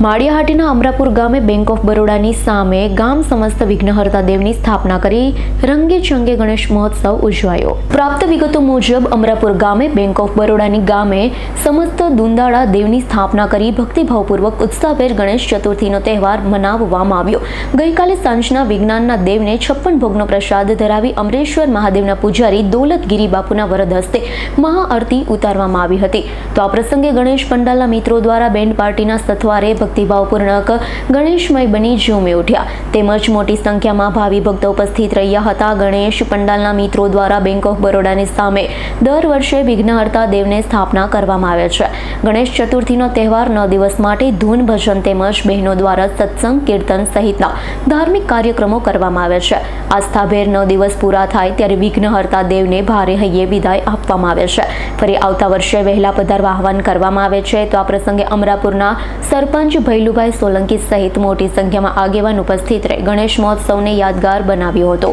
માળિયાહાટીના અમરાપુર ગામે bank of બરોડાની સામે ગામ સમસ્ત વિઘ્નહર્તા દેવની સ્થાપના કરી રંગેચંગે ગણેશ મહોત્સવ ઉજવાયો। પ્રાપ્ત વિગતો મુજબ અમરાપુર ગામે બેંક ઓફ બરોડાની ગામે સમસ્ત દુંદાળા દેવની સ્થાપના કરી ભક્તિભાવપૂર્વક ઉત્સાહભેર ગણેશ ચતુર્થીનો તહેવાર મનાવવામાં આવ્યો। ગઈકાલે સાંજના વિજ્ઞાનના દેવને 56 ભોગનો પ્રસાદ ધરાવી અમરેશ્વર મહાદેવના પૂજારી દોલતગીરી બાપુના વરદ હસ્તે મહાઆરતી ઉતારવામાં આવી હતી। તો આ પ્રસંગે ગણેશ પંડાલના મિત્રો દ્વારા બેન્ડ પાર્ટીના સથવારે ભક્તિભાવપૂર્વક ગણેશમય બની ઝૂમી ઉઠ્યા તેમજ મોટી સંખ્યામાં ભાવિ ભક્તો ઉપસ્થિત રહ્યા હતા। ગણેશ પંડાલના મિત્રો દ્વારા બેંક ઓફ બરોડાની સામે દર વર્ષે વિઘ્નહર્તા દેવને સ્થાપના કરવામાં આવે છે। ગણેશ ચતુર્થીનો તહેવાર 9 દિવસ માટે ધૂન ભજન તેમજ બહેનો દ્વારા સત્સંગ કીર્તન સહિતના ધાર્મિક કાર્યક્રમો કરવામાં આવે છે। આસ્થાભેર 9 દિવસ પૂરા થાય ત્યારે વિઘ્નહર્તા દેવને ભારે હૈયે વિદાય આપવામાં આવે છે। ફરી આવતા વર્ષે વહેલા પધારવા આહવાન કરવામાં આવે છે। તો આ પ્રસંગે અમરાપુરના સરપંચ ભૈલુભાઈ સોલંકી સહિત મોટી સંખ્યામાં આગેવાન ઉપસ્થિત રહી ગણેશ મહોત્સવને યાદગાર બનાવ્યો હતો।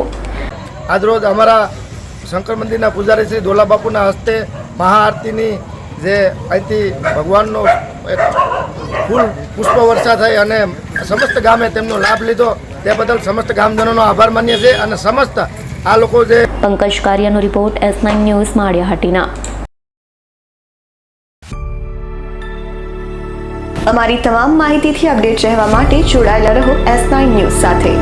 આજરોજ અમારા શંકર મંદિરના પૂજારી શ્રી દોલા બાપુના હસ્તે મહાઆરતીની જે અહીંથી ભગવાનનો એક ફૂલ પુષ્પ વર્ષા થઈ અને સમસ્ત ગામે તેમનો લાભ લીધો તે બદલ સમસ્ત ગામજનોનો આભાર માનીએ છીએ અને સમસ્ત આ લોકો જે પંકજ કારિયાનો રિપોર્ટ S9 ન્યૂઝ માળિયાહાટીના। અમારી તમામ માહિતીથી અપડેટ રહેવા માટે જોડાયેલા રહો S9 ન્યૂઝ સાથે।